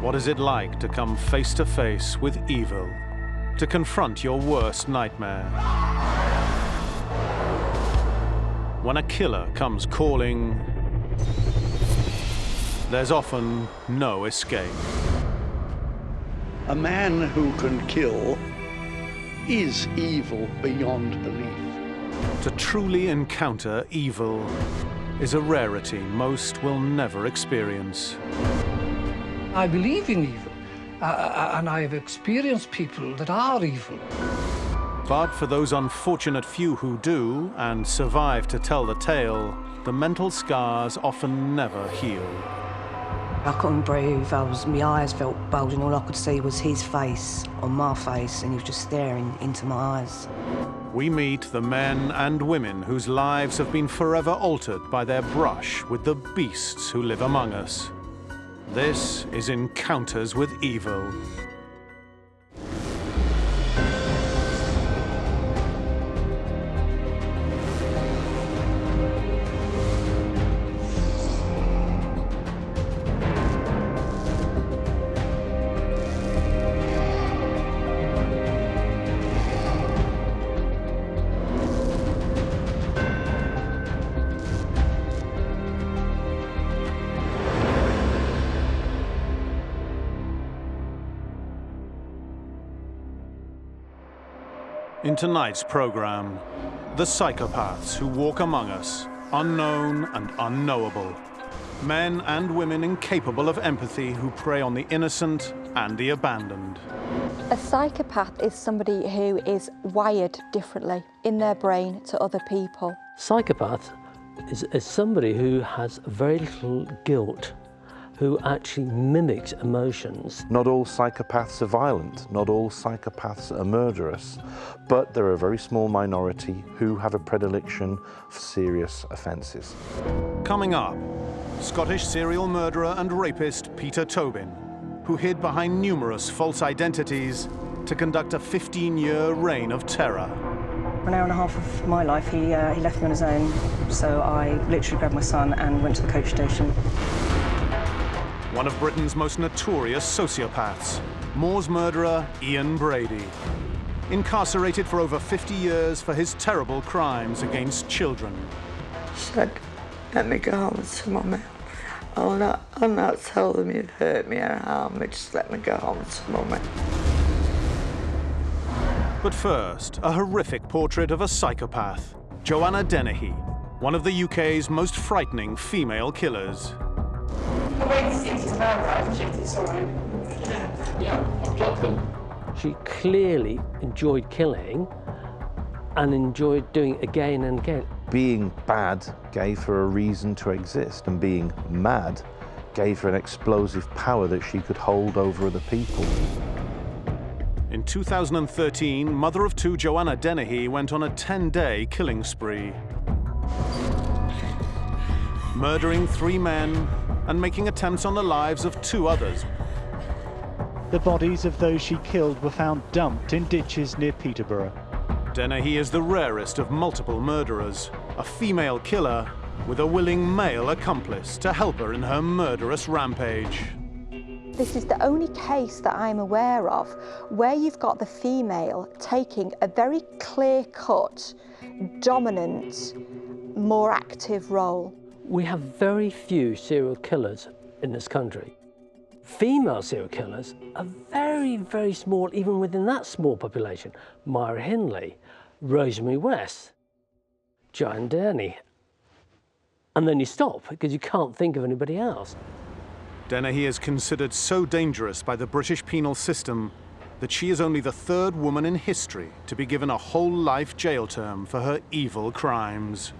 What is it like to come face to face with evil? To confront your worst nightmare? When a killer comes calling, there's often no escape. A man who can kill is evil beyond belief. To truly encounter evil is a rarity most will never experience. I believe in evil, and I have experienced people that are evil. But for those unfortunate few who do and survive to tell the tale, the mental scars often never heal. I couldn't breathe. My eyes felt bulging. All I could see was his face on my face, and he was just staring into my eyes. We meet the men and women whose lives have been forever altered by their brush with the beasts who live among us. This is Encounters with Evil. In tonight's program, the psychopaths who walk among us, unknown and unknowable. Men and women incapable of empathy who prey on the innocent and the abandoned. A psychopath is somebody who is wired differently in their brain to other people. Psychopath is somebody who has very little guilt, who actually mimics emotions. Not all psychopaths are violent, not all psychopaths are murderous, but there are a very small minority who have a predilection for serious offences. Coming up, Scottish serial murderer and rapist Peter Tobin, who hid behind numerous false identities to conduct a 15-year reign of terror. For an hour and a half of my life, he left me on his own, so I literally grabbed my son and went to the coach station. One of Britain's most notorious sociopaths, Moore's murderer Ian Brady, incarcerated for over 50 years for his terrible crimes against children. She said, let me go home to Mummy. I'll not tell them you've hurt me or harmed me, just let me go home to Mummy. But first, a horrific portrait of a psychopath, Joanna Dennehy, one of the UK's most frightening female killers. She clearly enjoyed killing and enjoyed doing it again and again. Being bad gave her a reason to exist, and being mad gave her an explosive power that she could hold over other people. In 2013, mother of two Joanna Dennehy went on a 10-day killing spree, murdering 3 men and making attempts on the lives of 2 others. The bodies of those she killed were found dumped in ditches near Peterborough. Dennehy is the rarest of multiple murderers, a female killer with a willing male accomplice to help her in her murderous rampage. This is the only case that I'm aware of where you've got the female taking a very clear-cut, dominant, more active role. We have very few serial killers in this country. Female serial killers are very, very small, even within that small population. Myra Hindley, Rosemary West, Joanna Dennehy. And then you stop, because you can't think of anybody else. Dennehy is considered so dangerous by the British penal system that she is only the 3rd woman in history to be given a whole life jail term for her evil crimes.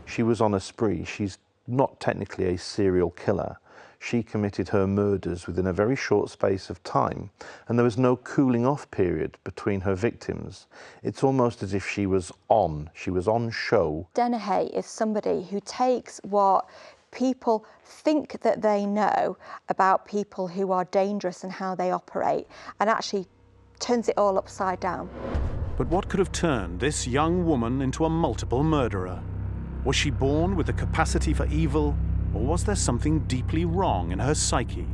She was on a spree. She's not technically a serial killer. She committed her murders within a very short space of time, and there was no cooling off period between her victims. It's almost as if she was on show. Dennehy is somebody who takes what people think that they know about people who are dangerous and how they operate, and actually turns it all upside down. But what could have turned this young woman into a multiple murderer? Was she born with the capacity for evil, or was there something deeply wrong in her psyche?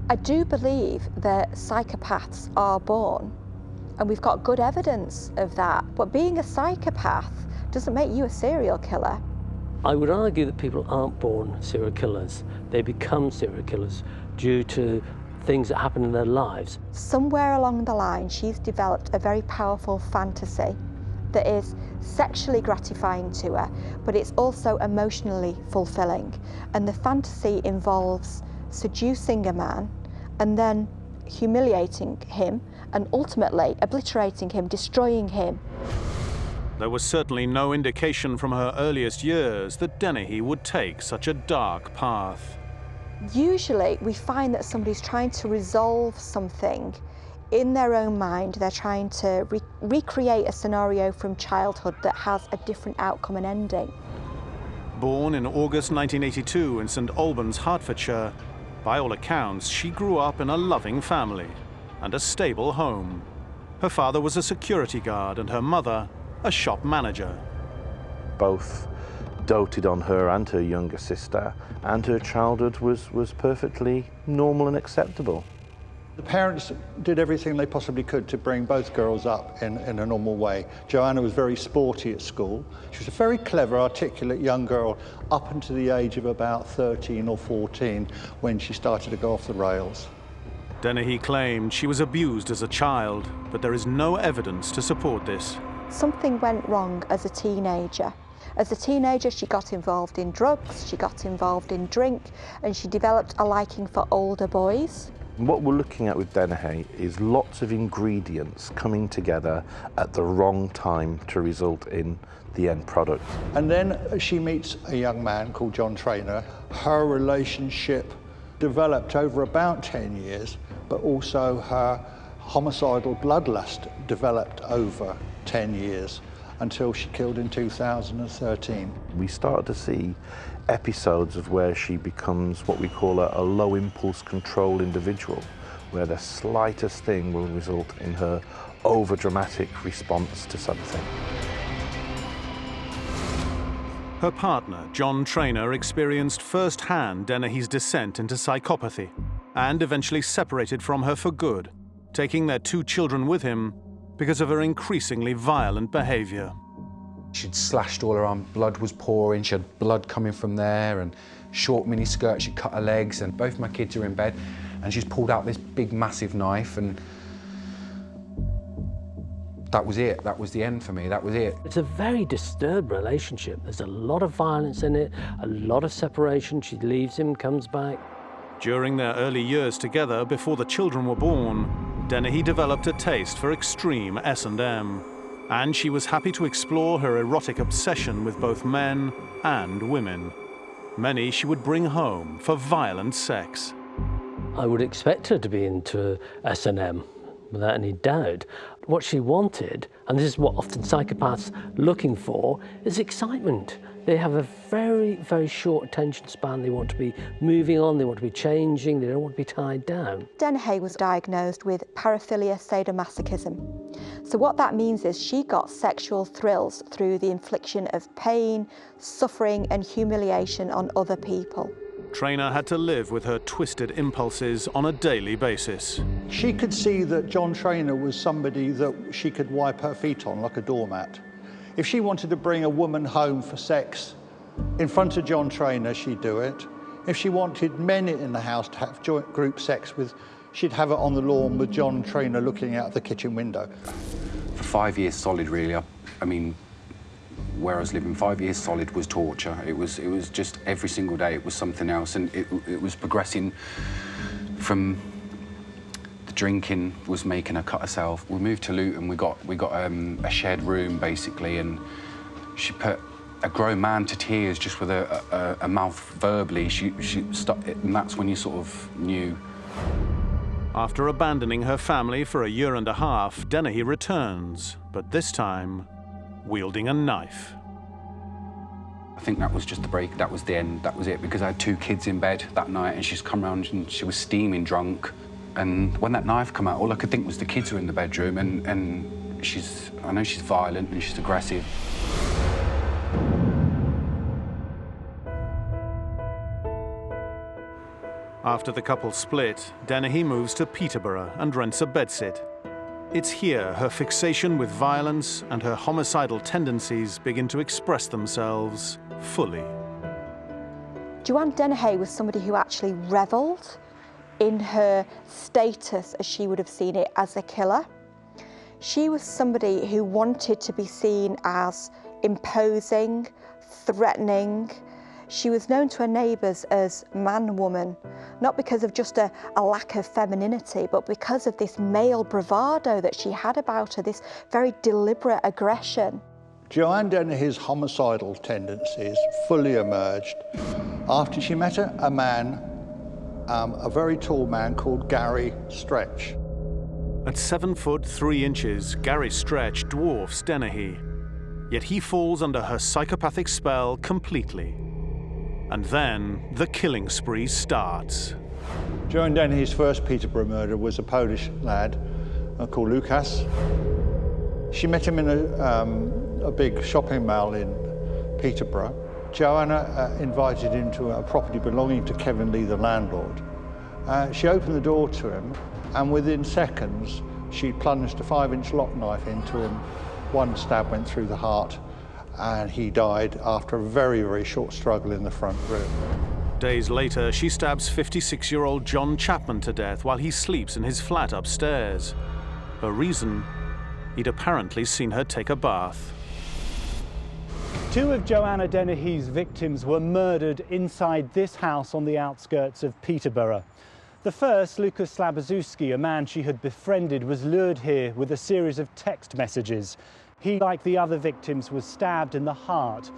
I do believe that psychopaths are born, and we've got good evidence of that. But being a psychopath doesn't make you a serial killer. I would argue that people aren't born serial killers. They become serial killers due to things that happen in their lives. Somewhere along the line, she's developed a very powerful fantasy that is sexually gratifying to her, but it's also emotionally fulfilling. And the fantasy involves seducing a man and then humiliating him and ultimately obliterating him, destroying him. There was certainly no indication from her earliest years that Dennehy would take such a dark path. Usually we find that somebody's trying to resolve something in their own mind. They're trying to recreate a scenario from childhood that has a different outcome and ending. Born in August 1982 in St Albans, Hertfordshire, by all accounts, she grew up in a loving family and a stable home. Her father was a security guard and her mother a shop manager. Both doted on her and her younger sister, and her childhood was perfectly normal and acceptable. The parents did everything they possibly could to bring both girls up in a normal way. Joanna was very sporty at school. She was a very clever, articulate young girl up until the age of about 13 or 14 when she started to go off the rails. Dennehy claimed she was abused as a child, but there is no evidence to support this. Something went wrong as a teenager. As a teenager, she got involved in drugs, she got involved in drink, and she developed a liking for older boys. What we're looking at with Dennehy is lots of ingredients coming together at the wrong time to result in the end product. And then she meets a young man called John Trainer. Her relationship developed over about 10 years, but also her homicidal bloodlust developed over 10 years until she killed in 2013. We start to see episodes of where she becomes what we call a low impulse control individual, where the slightest thing will result in her over-dramatic response to something. Her partner, John Trainer, experienced firsthand Dennehy's descent into psychopathy and eventually separated from her for good, taking their 2 children with him because of her increasingly violent behavior. She'd slashed all her arm, blood was pouring, she had blood coming from there, and short mini skirt, she'd cut her legs, and both my kids are in bed, and she's pulled out this big, massive knife, and that was it. That was the end for me, that was it. It's a very disturbed relationship. There's a lot of violence in it, a lot of separation. She leaves him, comes back. During their early years together, before the children were born, Dennehy developed a taste for extreme S&M, and she was happy to explore her erotic obsession with both men and women. Many she would bring home for violent sex. I would expect her to be into S&M, without any doubt. What she wanted, and this is what often psychopaths are looking for, is excitement. They have a very, very short attention span. They want to be moving on, they want to be changing, they don't want to be tied down. Dennehy was diagnosed with paraphilia sadomasochism. So what that means is she got sexual thrills through the infliction of pain, suffering and humiliation on other people. Trainer had to live with her twisted impulses on a daily basis. She could see that John Trainer was somebody that she could wipe her feet on like a doormat. If she wanted to bring a woman home for sex in front of John Trainer, she'd do it. If she wanted men in the house to have joint group sex with, she'd have it on the lawn with John Trainer looking out the kitchen window. For 5 years solid, really, I mean, where I was living, 5 years solid was torture. It was just every single day it was something else, and it was progressing from the drinking was making her cut herself. We moved to Luton, we got a shared room basically, and she put a grown man to tears just with a mouth verbally. She stopped it, and that's when you sort of knew. After abandoning her family for a year and a half, Dennehy returns, but this time wielding a knife. I think that was just the break, that was the end, that was it, because I had 2 kids in bed that night and she's come around and she was steaming drunk. And when that knife came out, all I could think was the kids were in the bedroom, and I know she's violent and she's aggressive. After the couple split, Dennehy moves to Peterborough and rents a bedsit. It's here her fixation with violence and her homicidal tendencies begin to express themselves fully. Joanna Dennehy was somebody who actually revelled in her status as she would have seen it as a killer. She was somebody who wanted to be seen as imposing, threatening. She was known to her neighbours as man-woman, not because of just a lack of femininity, but because of this male bravado that she had about her, this very deliberate aggression. Joanna Dennehy's homicidal tendencies fully emerged after she met a man, a very tall man called Gary Stretch. At 7 foot 3 inches, Gary Stretch dwarfs Dennehy, yet he falls under her psychopathic spell completely. And then the killing spree starts. Joanna Dennehy's first Peterborough murder was a Polish lad called Lukas. She met him in a big shopping mall in Peterborough. Joanna invited him to a property belonging to Kevin Lee, the landlord. She opened the door to him, and within seconds, she plunged a 5-inch lock knife into him. One stab went through the heart, and he died after a very, very short struggle in the front room. Days later, she stabs 56-year-old John Chapman to death while he sleeps in his flat upstairs. Her reason? He'd apparently seen her take a bath. 2 of Joanna Dennehy's victims were murdered inside this house on the outskirts of Peterborough. The first, Lukas Slabozewski, a man she had befriended, was lured here with a series of text messages. He, like the other victims, was stabbed in the heart.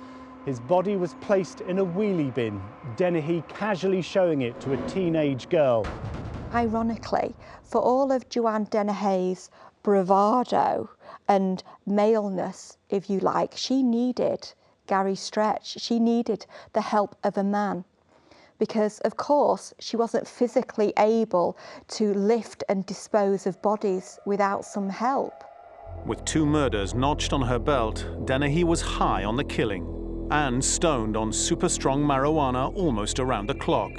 His body was placed in a wheelie bin, Dennehy casually showing it to a teenage girl. Ironically, for all of Joanna Dennehy's bravado and maleness, if you like, she needed Gary Stretch. She needed the help of a man. Because, of course, she wasn't physically able to lift and dispose of bodies without some help. With 2 murders notched on her belt, Dennehy was high on the killing and stoned on super-strong marijuana almost around the clock.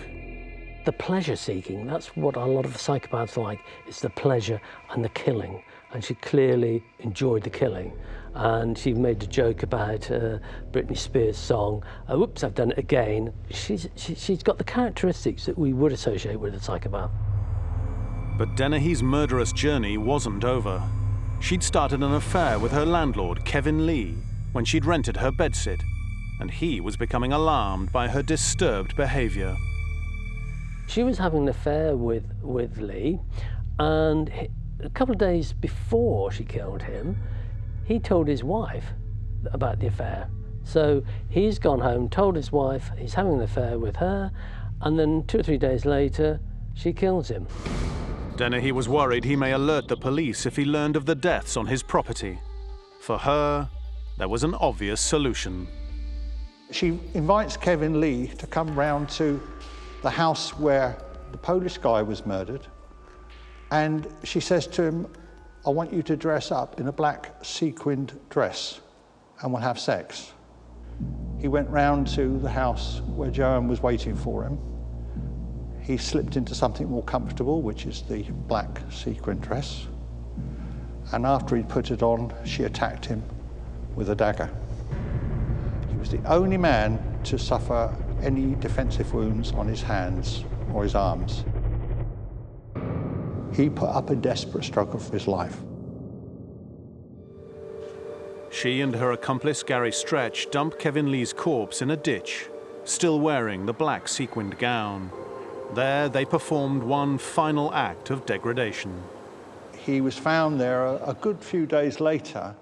The pleasure-seeking, that's what a lot of psychopaths like, is the pleasure and the killing. And she clearly enjoyed the killing. And she made a joke about Britney Spears' song, "Whoops, I've done it again." She's got the characteristics that we would associate with a psychopath. But Dennehy's murderous journey wasn't over. She'd started an affair with her landlord, Kevin Lee, when she'd rented her bedsit, and he was becoming alarmed by her disturbed behaviour. She was having an affair with Lee, and a couple of days before she killed him, he told his wife about the affair. So he's gone home, told his wife he's having an affair with her, and then 2 or 3 days later, she kills him. Dennehy was worried he may alert the police if he learned of the deaths on his property. For her, there was an obvious solution. She invites Kevin Lee to come round to the house where the Polish guy was murdered, and she says to him, "I want you to dress up in a black sequined dress and we'll have sex." He went round to the house where Joan was waiting for him. He slipped into something more comfortable, which is the black sequin dress. And after he'd put it on, she attacked him with a dagger. He was the only man to suffer any defensive wounds on his hands or his arms. He put up a desperate struggle for his life. She and her accomplice, Gary Stretch, dump Kevin Lee's corpse in a ditch, still wearing the black sequined gown. There, they performed one final act of degradation. He was found there a good few days later,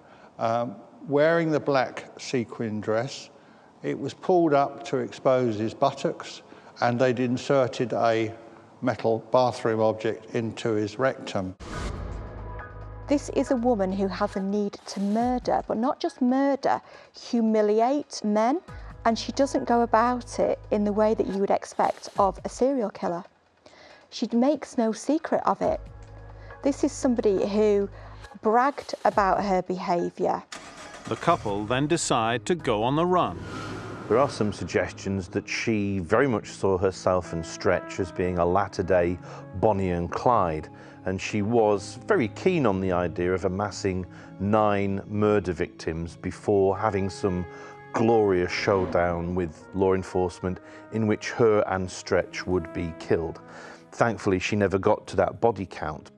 wearing the black sequin dress. It was pulled up to expose his buttocks, and they'd inserted a metal bathroom object into his rectum. This is a woman who has a need to murder, but not just murder, humiliate men. And she doesn't go about it in the way that you would expect of a serial killer. She makes no secret of it. This is somebody who bragged about her behaviour. The couple then decide to go on the run. There are some suggestions that she very much saw herself and Stretch as being a latter-day Bonnie and Clyde, and she was very keen on the idea of amassing 9 murder victims before having some glorious showdown with law enforcement in which her and Stretch would be killed. Thankfully, she never got to that body count.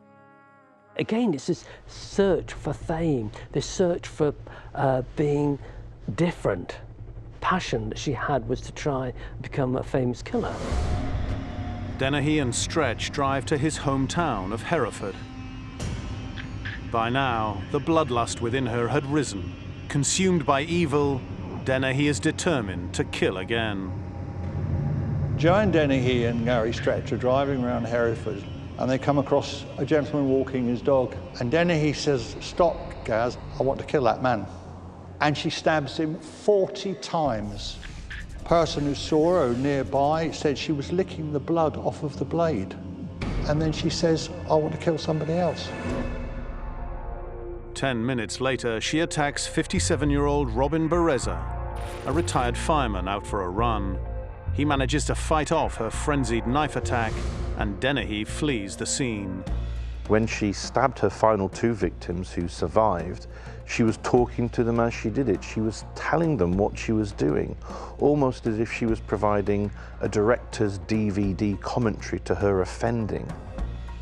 Again, it's this search for fame, this search for being different. Passion that she had was to try and become a famous killer. Dennehy and Stretch drive to his hometown of Hereford. By now, the bloodlust within her had risen. Consumed by evil, Dennehy is determined to kill again. Joanna Dennehy and Gary Stretch are driving around Hereford, and they come across a gentleman walking his dog. And Dennehy says, "Stop, Gaz, I want to kill that man." And she stabs him 40 times. The person who saw her nearby said she was licking the blood off of the blade. And then she says, "I want to kill somebody else." 10 minutes later, she attacks 57-year-old Robin Bereza, a retired fireman out for a run. He manages to fight off her frenzied knife attack, and Dennehy flees the scene. When she stabbed her final 2 victims who survived, she was talking to them as she did it. She was telling them what she was doing, almost as if she was providing a director's DVD commentary to her offending.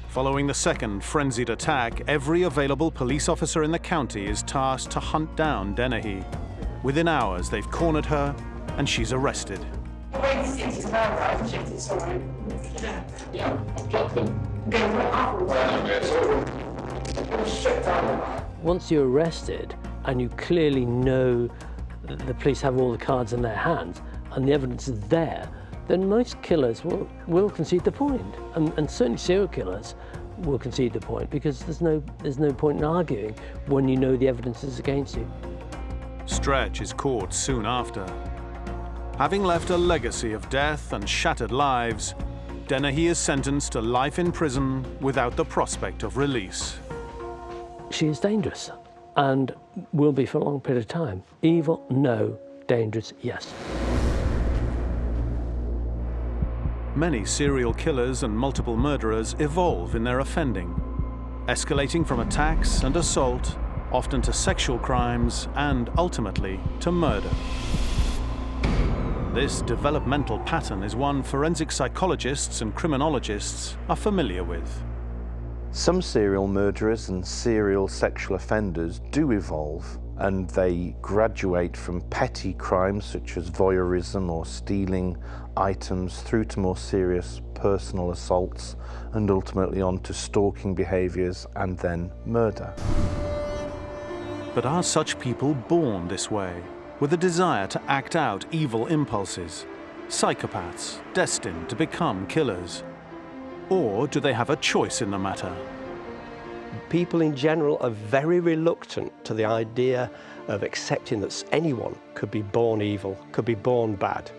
Following the second frenzied attack, every available police officer in the county is tasked to hunt down Dennehy. Within hours, they've cornered her, and she's arrested. Once you're arrested and you clearly know that the police have all the cards in their hands and the evidence is there, then most killers will concede the point. And certainly serial killers will concede the point, because there's no point in arguing when you know the evidence is against you. Stretch is caught soon after. Having left a legacy of death and shattered lives, Dennehy is sentenced to life in prison without the prospect of release. She is dangerous and will be for a long period of time. Evil, no. Dangerous, yes. Many serial killers and multiple murderers evolve in their offending, escalating from attacks and assault, often to sexual crimes, and ultimately to murder. This developmental pattern is one forensic psychologists and criminologists are familiar with. Some serial murderers and serial sexual offenders do evolve, and they graduate from petty crimes such as voyeurism or stealing items through to more serious personal assaults, and ultimately on to stalking behaviours and then murder. But are such people born this way, with a desire to act out evil impulses, psychopaths destined to become killers? Or do they have a choice in the matter? People in general are very reluctant to the idea of accepting that anyone could be born evil, could be born bad.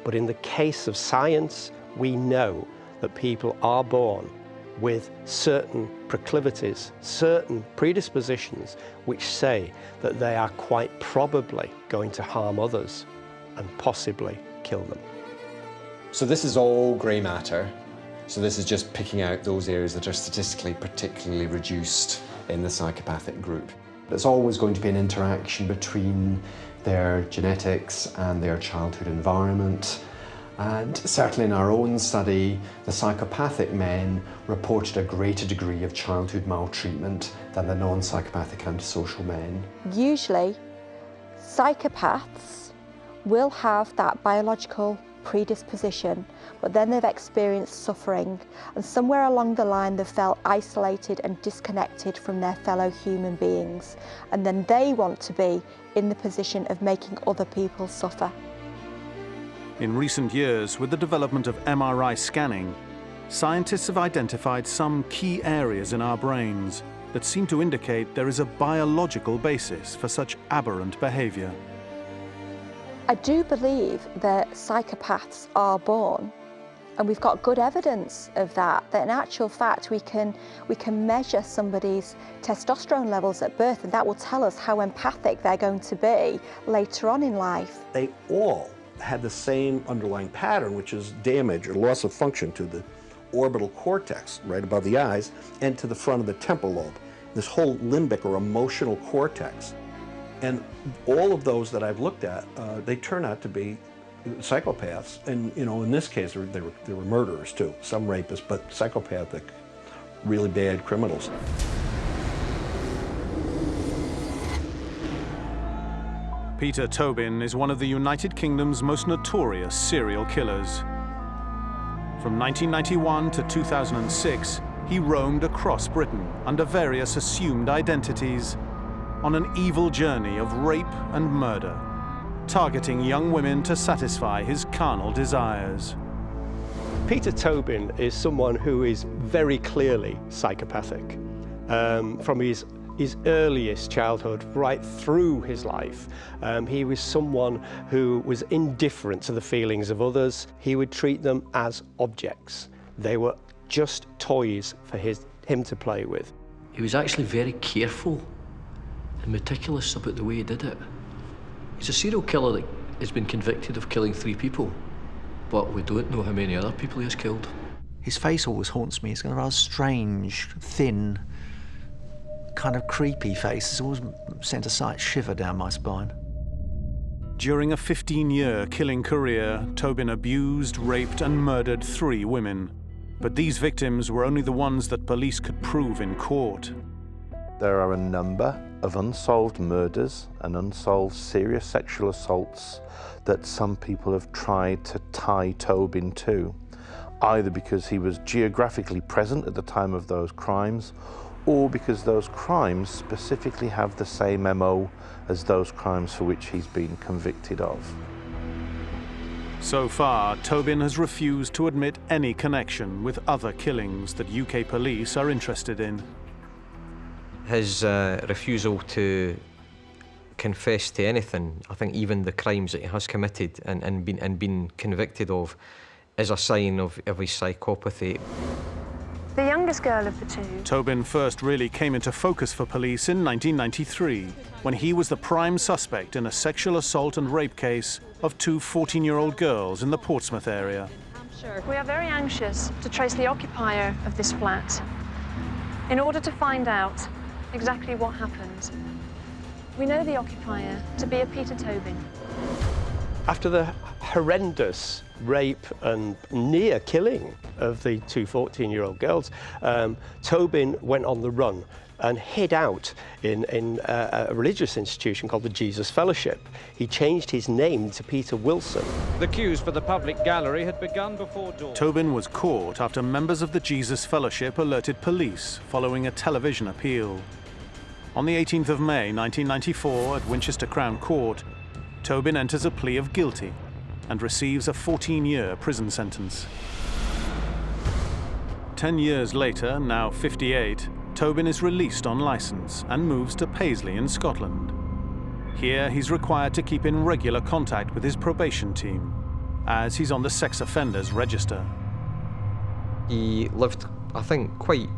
But in the case of science, we know that people are born with certain proclivities, certain predispositions, which say that they are quite probably going to harm others and possibly kill them. So this is all grey matter. So this is just picking out those areas that are statistically particularly reduced in the psychopathic group. There's always going to be an interaction between their genetics and their childhood environment. And certainly in our own study, the psychopathic men reported a greater degree of childhood maltreatment than the non-psychopathic antisocial men. Usually, psychopaths will have that biological predisposition, but then they've experienced suffering, and somewhere along the line they've felt isolated and disconnected from their fellow human beings, and then they want to be in the position of making other people suffer. In recent years, with the development of MRI scanning, scientists have identified some key areas in our brains that seem to indicate there is a biological basis for such aberrant behavior. I do believe that psychopaths are born, and we've got good evidence of that, that in actual fact we can measure somebody's testosterone levels at birth, and that will tell us how empathic they're going to be later on in life. They all had the same underlying pattern, which is damage or loss of function to the orbital cortex, right above the eyes, and to the front of the temporal lobe, this whole limbic or emotional cortex. And all of those that I've looked at, they turn out to be psychopaths. And, you know, in this case, they were murderers too, some rapists, but psychopathic, really bad criminals. Peter Tobin is one of the United Kingdom's most notorious serial killers. From 1991 to 2006, he roamed across Britain under various assumed identities on an evil journey of rape and murder, targeting young women to satisfy his carnal desires. Peter Tobin is someone who is very clearly psychopathic. From his earliest childhood right through his life, he was someone who was indifferent to the feelings of others. He would treat them as objects. They were just toys for him to play with. He was actually very careful and meticulous about the way he did it. He's a serial killer that has been convicted of killing 3 people, but we don't know how many other people he has killed. His face always haunts me. It's got a rather strange, thin, kind of creepy face. It's always sent a slight shiver down my spine. During a 15-year killing career, Tobin abused, raped, and murdered 3 women. But these victims were only the ones that police could prove in court. There are a number of unsolved murders and unsolved serious sexual assaults that some people have tried to tie Tobin to, either because he was geographically present at the time of those crimes, or because those crimes specifically have the same MO as those crimes for which he's been convicted of. So far, Tobin has refused to admit any connection with other killings that UK police are interested in. His refusal to confess to anything, I think even the crimes that he has committed and been convicted of, is a sign of his psychopathy. The youngest girl of the 2. Tobin first really came into focus for police in 1993, when he was the prime suspect in a sexual assault and rape case of 2 14-year-old girls in the Portsmouth area. We are very anxious to trace the occupier of this flat in order to find out exactly what happened. We know the occupier to be a Peter Tobin. After the horrendous rape and near killing of the 2 14-year-old girls, Tobin went on the run and hid out in a religious institution called the Jesus Fellowship. He changed his name to Peter Wilson. The queues for the public gallery had begun before dawn. Tobin was caught after members of the Jesus Fellowship alerted police following a television appeal. On the 18th of May 1994 at Winchester Crown Court, Tobin enters a plea of guilty and receives a 14-year prison sentence. 10 years later, now 58, Tobin is released on licence and moves to Paisley in Scotland. Here, he's required to keep in regular contact with his probation team, as he's on the sex offenders register. He lived, I think, quite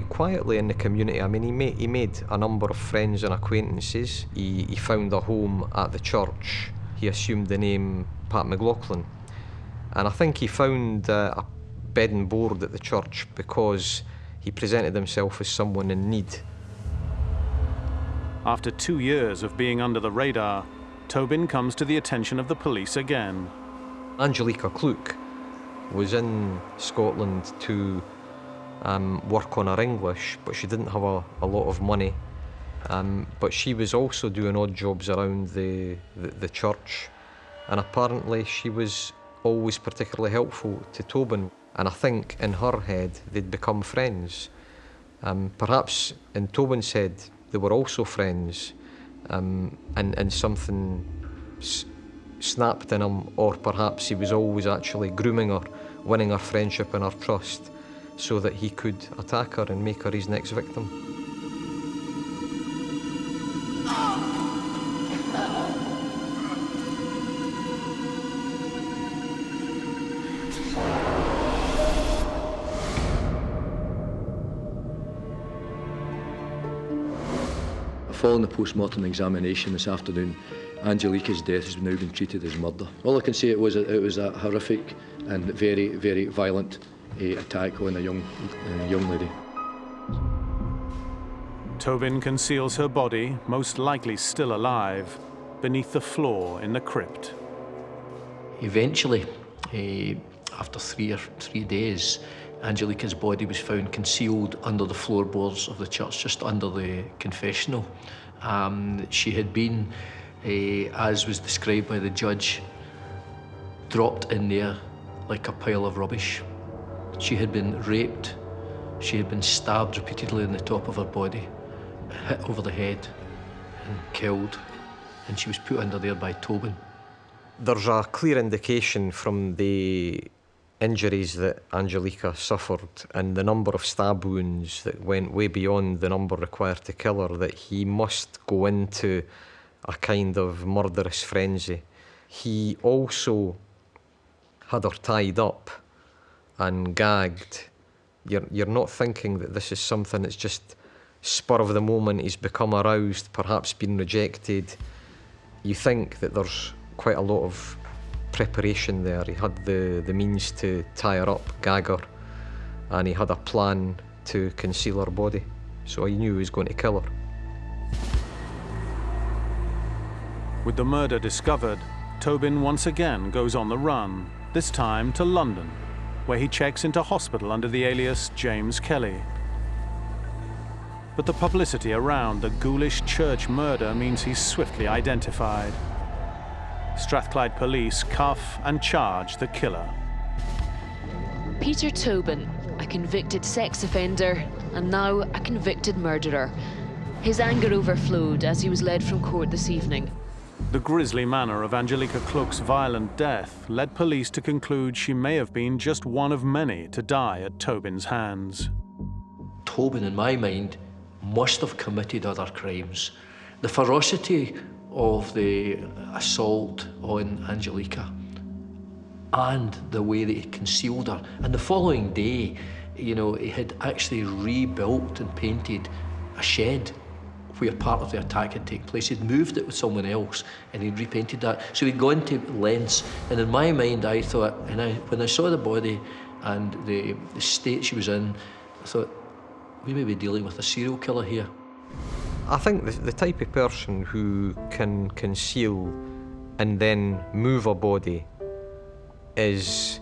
quietly in the community. I mean, he made a number of friends and acquaintances. He found a home at the church. He assumed the name Pat McLaughlin. And I think he found a bed and board at the church because he presented himself as someone in need. After 2 years of being under the radar, Tobin comes to the attention of the police again. Angelica Kluck was in Scotland to work on her English, but she didn't have a lot of money. But she was also doing odd jobs around the church, and apparently she was always particularly helpful to Tobin. And I think in her head they'd become friends. Perhaps in Tobin's head they were also friends, and something snapped in him, or perhaps he was always actually grooming her, winning her friendship and her trust, so that he could attack her and make her his next victim. Following the post-mortem examination this afternoon, Angelica's death has now been treated as murder. All I can say it was a horrific and very, very violent attack on a young lady. Tobin conceals her body, most likely still alive, beneath the floor in the crypt. Eventually, after three days, Angelica's body was found concealed under the floorboards of the church, just under the confessional. She had been, as was described by the judge, dropped in there like a pile of rubbish. She had been raped. She had been stabbed repeatedly in the top of her body, hit over the head and killed, and she was put under there by Tobin. There's a clear indication from the injuries that Angelica suffered and the number of stab wounds that went way beyond the number required to kill her that he must go into a kind of murderous frenzy. He also had her tied up and gagged. You're not thinking that this is something that's just spur of the moment, he's become aroused, perhaps been rejected. You think that there's quite a lot of preparation there. He had the means to tie her up, gag her, and he had a plan to conceal her body. So he knew he was going to kill her. With the murder discovered, Tobin once again goes on the run, this time to London, where he checks into hospital under the alias James Kelly. But the publicity around the ghoulish church murder means he's swiftly identified. Strathclyde police cuff and charge the killer. Peter Tobin, a convicted sex offender and now a convicted murderer. His anger overflowed as he was led from court this evening. The grisly manner of Angelica Cluck's violent death led police to conclude she may have been just one of many to die at Tobin's hands. Tobin, in my mind, must have committed other crimes. The ferocity of the assault on Angelica and the way that he concealed her. And the following day, you know, he had actually rebuilt and painted a shed where part of the attack had taken place. He'd moved it with someone else and he'd repainted that. So he'd gone to lengths. And in my mind, I thought, when I saw the body and the state she was in, I thought, we may be dealing with a serial killer here. I think the type of person who can conceal and then move a body is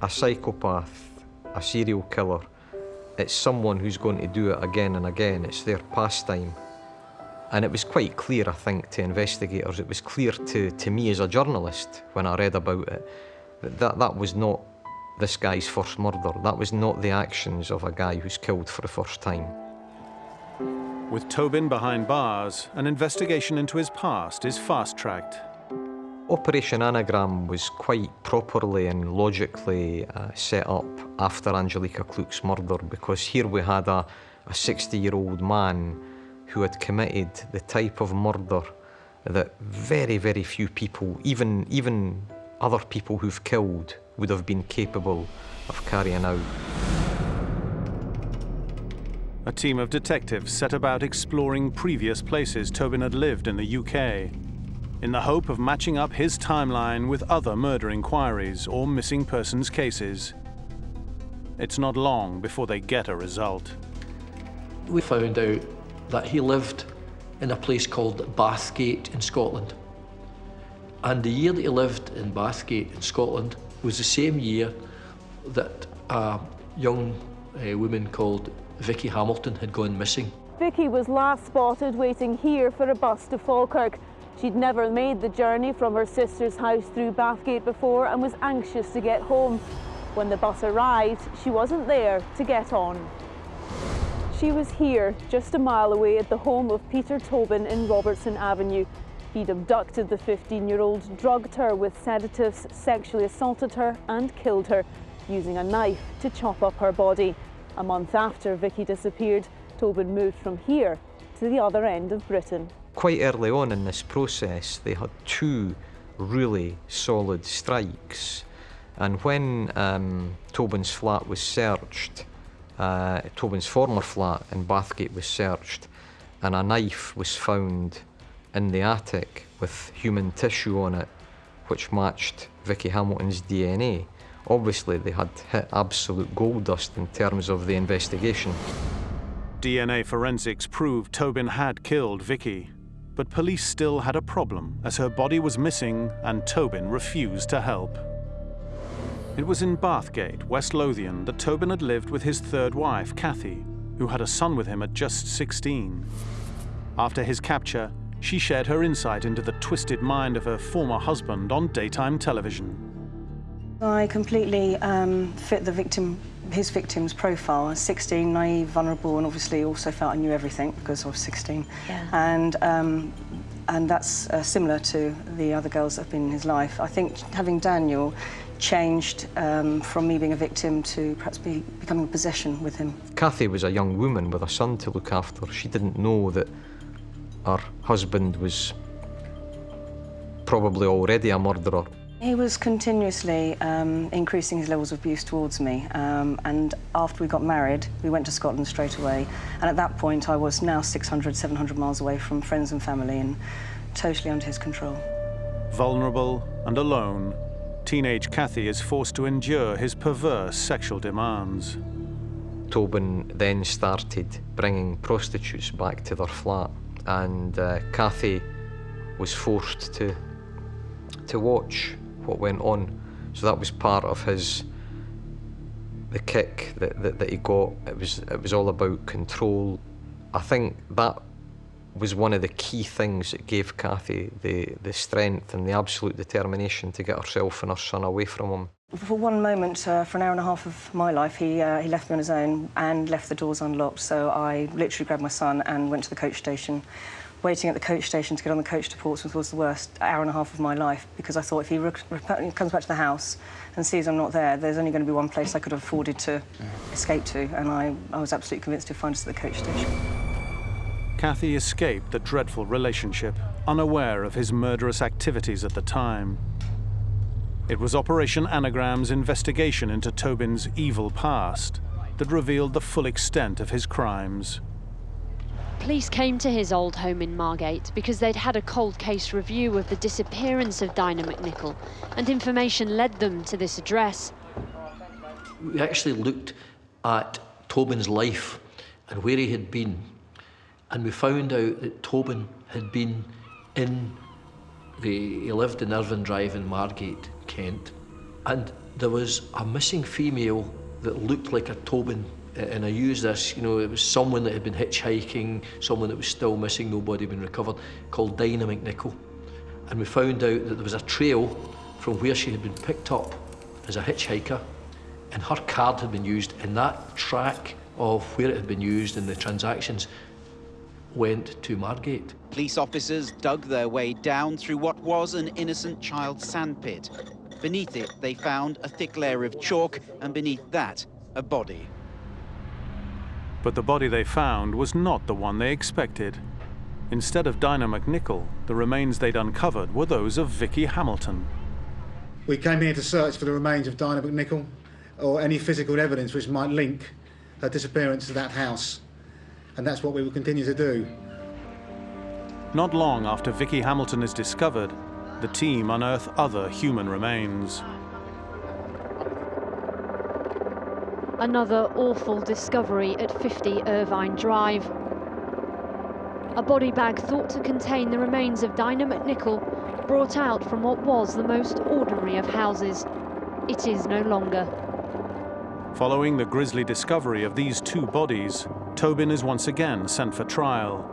a psychopath, a serial killer. It's someone who's going to do it again and again. It's their pastime. And it was quite clear, I think, to investigators, it was clear to me as a journalist when I read about it, that was not this guy's first murder. That was not the actions of a guy who's killed for the first time. With Tobin behind bars, an investigation into his past is fast-tracked. Operation Anagram was quite properly and logically set up after Angelica Cluck's murder, because here we had a 60-year-old man who had committed the type of murder that very, very few people, even other people who've killed, would have been capable of carrying out. A team of detectives set about exploring previous places Tobin had lived in the UK, in the hope of matching up his timeline with other murder inquiries or missing persons cases. It's not long before they get a result. We found out that he lived in a place called Bathgate in Scotland. And the year that he lived in Bathgate in Scotland was the same year that a young woman called Vicky Hamilton had gone missing. Vicky was last spotted waiting here for a bus to Falkirk. She'd never made the journey from her sister's house through Bathgate before and was anxious to get home. When the bus arrived, she wasn't there to get on. She was here, just a mile away at the home of Peter Tobin in Robertson Avenue. He'd abducted the 15-year-old, drugged her with sedatives, sexually assaulted her and killed her, using a knife to chop up her body. A month after Vicky disappeared, Tobin moved from here to the other end of Britain. Quite early on in this process, they had two really solid strikes. And when Tobin's flat was searched, Tobin's former flat in Bathgate was searched, and a knife was found in the attic with human tissue on it, which matched Vicky Hamilton's DNA. Obviously, they had hit absolute gold dust in terms of the investigation. DNA forensics proved Tobin had killed Vicky, but police still had a problem as her body was missing and Tobin refused to help. It was in Bathgate, West Lothian, that Tobin had lived with his third wife, Kathy, who had a son with him at just 16. After his capture, she shared her insight into the twisted mind of her former husband on daytime television. I completely fit his victim's profile. I was 16, naive, vulnerable, and obviously also felt I knew everything because I was 16. Yeah. And that's similar to the other girls that have been in his life. I think having Daniel changed from me being a victim to perhaps becoming a possession with him. Kathy was a young woman with a son to look after. She didn't know that her husband was probably already a murderer. He was continuously increasing his levels of abuse towards me, and after we got married, we went to Scotland straight away, and at that point I was now 600, 700 miles away from friends and family and totally under his control. Vulnerable and alone, teenage Kathy is forced to endure his perverse sexual demands. Tobin then started bringing prostitutes back to their flat, and Kathy was forced to watch what went on. So that was part of the kick that he got. It was all about control. I think that was one of the key things that gave Kathy the strength and the absolute determination to get herself and her son away from him. For one moment, for an hour and a half of my life, he left me on his own and left the doors unlocked. So I literally grabbed my son and went to the coach station. Waiting at the coach station to get on the coach to Portsmouth was the worst hour and a half of my life, because I thought if he comes back to the house and sees I'm not there, there's only going to be one place I could have afforded to escape to, and I was absolutely convinced he'd find us at the coach station. Kathy escaped the dreadful relationship, unaware of his murderous activities at the time. It was Operation Anagram's investigation into Tobin's evil past that revealed the full extent of his crimes. Police came to his old home in Margate because they'd had a cold case review of the disappearance of Dinah McNichol, and information led them to this address. We actually looked at Tobin's life and where he had been, and we found out that Tobin had been he lived in Irvine Drive in Margate, Kent, and there was a missing female that looked like a Tobin. And I used this, you know, it was someone that had been hitchhiking, someone that was still missing, nobody had been recovered, called Dinah McNichol. And we found out that there was a trail from where she had been picked up as a hitchhiker, and her card had been used, and that track of where it had been used and the transactions went to Margate. Police officers dug their way down through what was an innocent child's sandpit. Beneath it, they found a thick layer of chalk, and beneath that, a body. But the body they found was not the one they expected. Instead of Dinah McNichol, the remains they'd uncovered were those of Vicky Hamilton. We came here to search for the remains of Dinah McNichol, or any physical evidence which might link her disappearance to that house. And that's what we will continue to do. Not long after Vicky Hamilton is discovered, the team unearth other human remains. Another awful discovery at 50 Irvine Drive. A body bag thought to contain the remains of Dinah McNichol, brought out from what was the most ordinary of houses. It is no longer. Following the grisly discovery of these two bodies, Tobin is once again sent for trial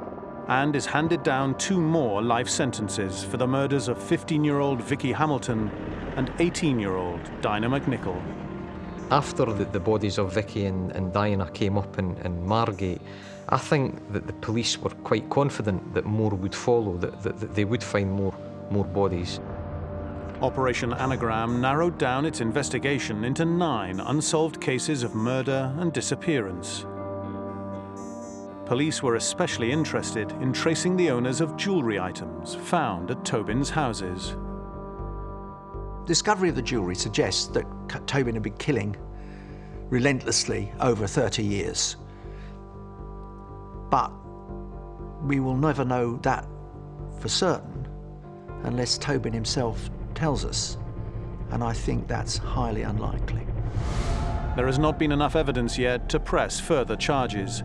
and is handed down 2 more life sentences for the murders of 15-year-old Vicky Hamilton and 18-year-old Dinah McNichol. After the bodies of Vicky and Diana came up in Margate, I think that the police were quite confident that more would follow, that they would find more bodies. Operation Anagram narrowed down its investigation into 9 unsolved cases of murder and disappearance. Police were especially interested in tracing the owners of jewellery items found at Tobin's houses. Discovery of the jewellery suggests that Tobin had been killing relentlessly over 30 years. But we will never know that for certain unless Tobin himself tells us. And I think that's highly unlikely. There has not been enough evidence yet to press further charges,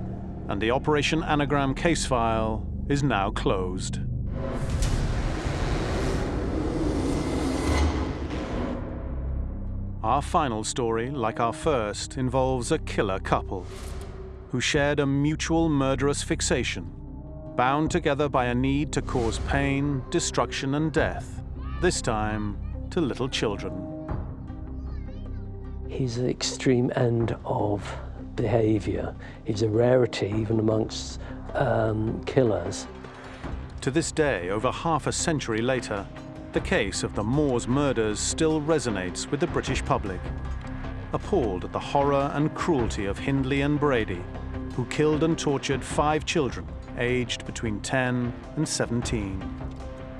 and the Operation Anagram case file is now closed. Our final story, like our first, involves a killer couple who shared a mutual murderous fixation, bound together by a need to cause pain, destruction, and death, this time to little children. He's the extreme end of behaviour. He's a rarity even amongst killers. To this day, over half a century later, the case of the Moors murders still resonates with the British public, appalled at the horror and cruelty of Hindley and Brady, who killed and tortured 5 children, aged between 10 and 17.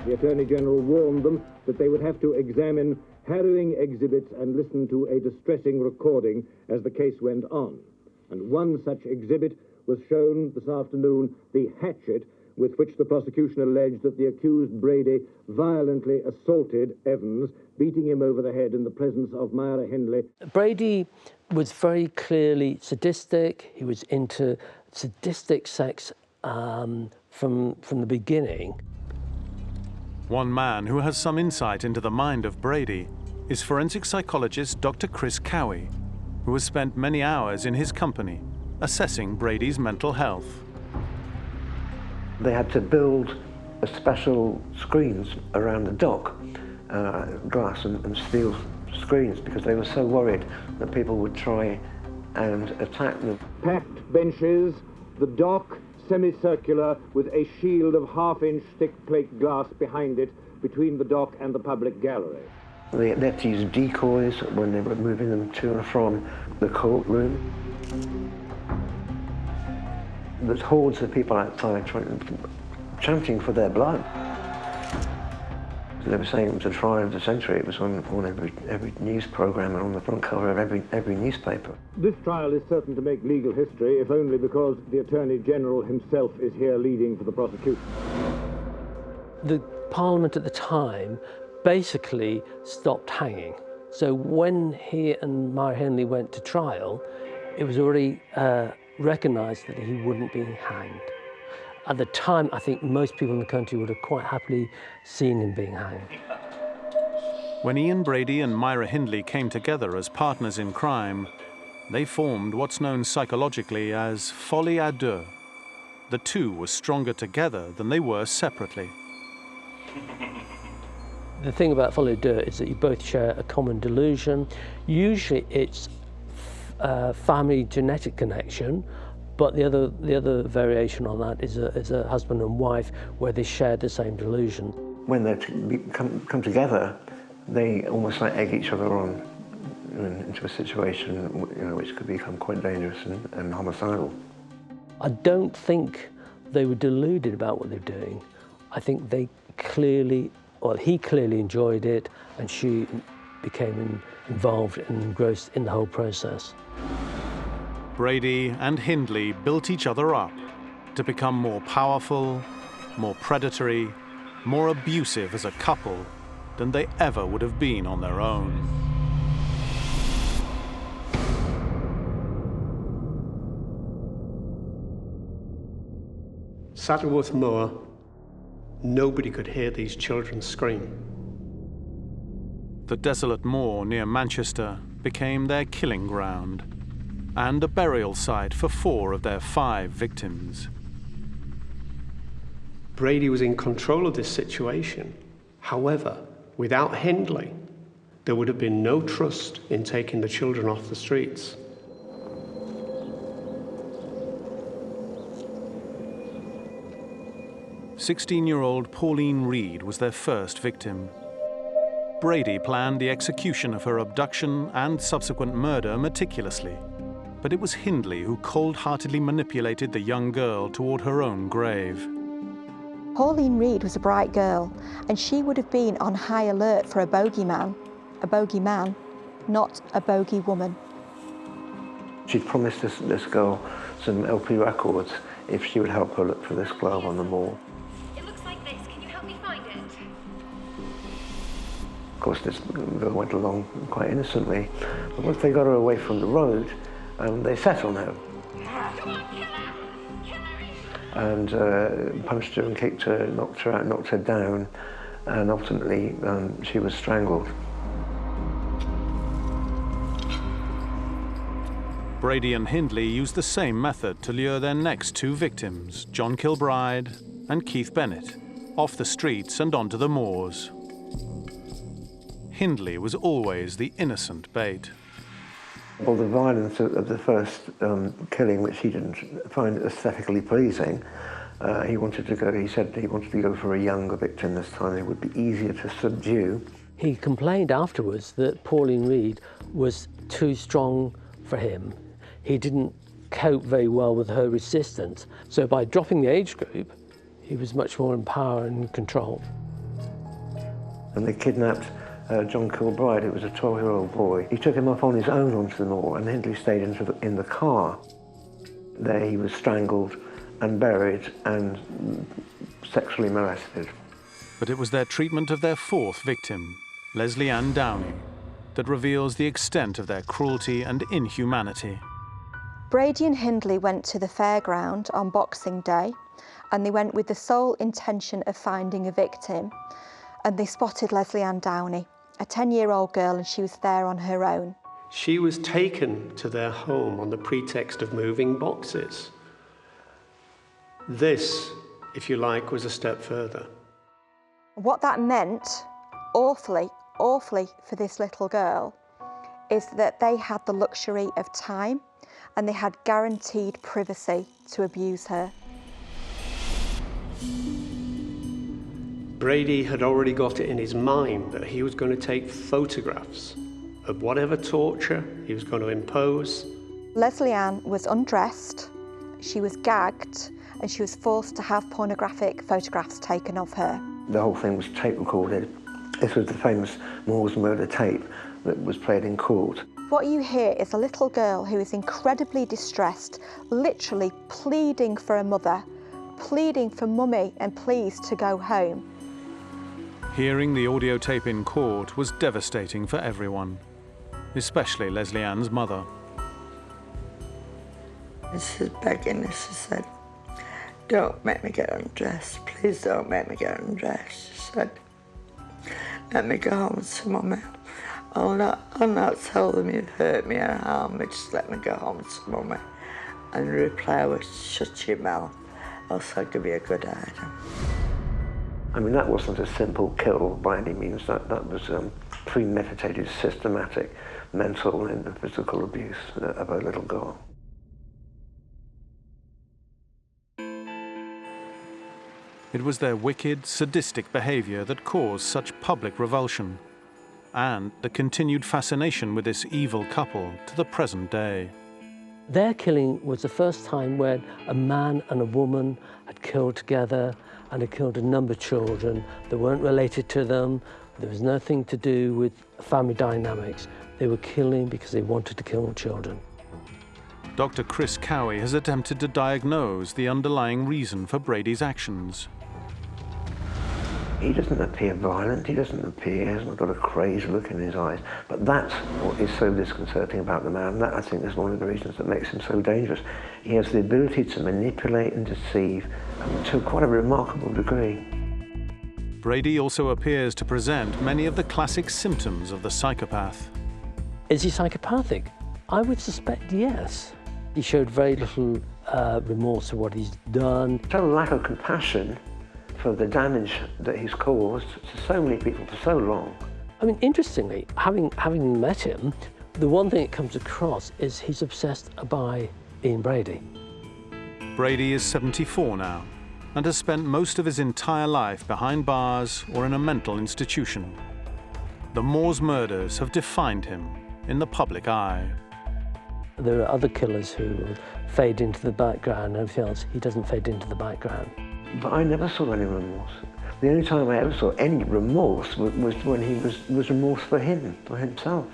The Attorney General warned them that they would have to examine harrowing exhibits and listen to a distressing recording as the case went on. And one such exhibit was shown this afternoon, the hatchet with which the prosecution alleged that the accused Brady violently assaulted Evans, beating him over the head in the presence of Myra Hindley. Brady was very clearly sadistic. He was into sadistic sex from the beginning. One man who has some insight into the mind of Brady is forensic psychologist Dr. Chris Cowie, who has spent many hours in his company assessing Brady's mental health. They had to build special screens around the dock, glass and steel screens, because they were so worried that people would try and attack them. Packed benches, the dock semicircular with a shield of half-inch thick plate glass behind it between the dock and the public gallery. They had to use decoys when they were moving them to and from the courtroom. There's hordes of people outside chanting for their blood. They were saying it was the trial of the century. It was on every news programme and on the front cover of every newspaper. This trial is certain to make legal history, if only because the Attorney General himself is here leading for the prosecution. The Parliament at the time basically stopped hanging. So when he and Myra Hindley went to trial, it was already recognised that he wouldn't be hanged. At the time, I think most people in the country would have quite happily seen him being hanged. When Ian Brady and Myra Hindley came together as partners in crime, they formed what's known psychologically as folie à deux. The two were stronger together than they were separately. The thing about folie à deux is that you both share a common delusion. Usually it's family genetic connection, but the other variation on that is a husband and wife where they share the same delusion. When they come together, they almost like egg each other on into a situation which could become quite dangerous and homicidal. I don't think they were deluded about what they're doing. I think they clearly, well, he clearly enjoyed it, and she became involved and engrossed in the whole process. Brady and Hindley built each other up to become more powerful, more predatory, more abusive as a couple than they ever would have been on their own. Saddleworth Moor, nobody could hear these children scream. The desolate moor near Manchester became their killing ground and a burial site for 4 of their 5 victims. Brady was in control of this situation. However, without Hindley, there would have been no trust in taking the children off the streets. "16-year-old Pauline Reed was their first victim. Brady planned the execution of her abduction and subsequent murder meticulously, but it was Hindley who cold-heartedly manipulated the young girl toward her own grave. Pauline Reed was a bright girl, and she would have been on high alert for a bogeyman, not a bogey woman. She'd promised this girl some LP records if she would help her look for this glove on the moor. It looks like this. Can you help me find it? course, this girl went along quite innocently. But once they got her away from the road, they set on her. And punched her and kicked her, knocked her out, knocked her down, and ultimately she was strangled. Brady and Hindley used the same method to lure their next two victims, John Kilbride and Keith Bennett, off the streets and onto the moors. Hindley was always the innocent bait. Well, the violence of the first killing, which he didn't find aesthetically pleasing, he said he wanted to go for a younger victim this time. It would be easier to subdue. He complained afterwards that Pauline Reed was too strong for him. He didn't cope very well with her resistance. So by dropping the age group, he was much more in power and control. And they kidnapped John Kilbride, who was a 12-year-old boy. He took him up on his own onto the moor, and Hindley stayed in the car. There he was strangled and buried and sexually molested. But it was their treatment of their fourth victim, Leslie Ann Downey, that reveals the extent of their cruelty and inhumanity. Brady and Hindley went to the fairground on Boxing Day, and they went with the sole intention of finding a victim, and they spotted Leslie Ann Downey, a 10-year-old girl, and she was there on her own. She was taken to their home on the pretext of moving boxes. This, if you like, was a step further. What that meant, awfully for this little girl, is that they had the luxury of time and they had guaranteed privacy to abuse her. Brady had already got it in his mind that he was going to take photographs of whatever torture he was going to impose. Leslie Ann was undressed, she was gagged, and she was forced to have pornographic photographs taken of her. The whole thing was tape recorded. This was the famous Moore's murder tape that was played in court. What you hear is a little girl who is incredibly distressed, literally pleading for a mother, pleading for mummy and please to go home. Hearing the audio tape in court was devastating for everyone, especially Leslie Ann's mother. She was begging me, she said, "Don't make me get undressed, please don't make me get undressed." She said, "Let me go home to Mummy. I'll not tell them you've hurt me or harmed me, just let me go home to Mummy." And the reply was, "Shut your mouth, else I'll give you a good hiding." I mean, that wasn't a simple kill by any means. That was premeditated, systematic, mental and physical abuse of a little girl. It was their wicked, sadistic behavior that caused such public revulsion, and the continued fascination with this evil couple to the present day. Their killing was the first time when a man and a woman had killed together and had killed a number of children that weren't related to them. There was nothing to do with family dynamics. They were killing because they wanted to kill children. Dr. Chris Cowie has attempted to diagnose the underlying reason for Brady's actions. He doesn't appear violent, he hasn't got a crazed look in his eyes, but that's what is so disconcerting about the man. That, I think, is one of the reasons that makes him so dangerous. He has the ability to manipulate and deceive to quite a remarkable degree. Brady also appears to present many of the classic symptoms of the psychopath. Is he psychopathic? I would suspect yes. He showed very little remorse for what he's done. Total lack of compassion for the damage that he's caused to so many people for so long. I mean, interestingly, having met him, the one thing that comes across is he's obsessed by Ian Brady. Brady is 74 now and has spent most of his entire life behind bars or in a mental institution. The Moors murders have defined him in the public eye. There are other killers who will fade into the background and everything else. He doesn't fade into the background. But I never saw any remorse. The only time I ever saw any remorse was when he was remorse for him, for himself.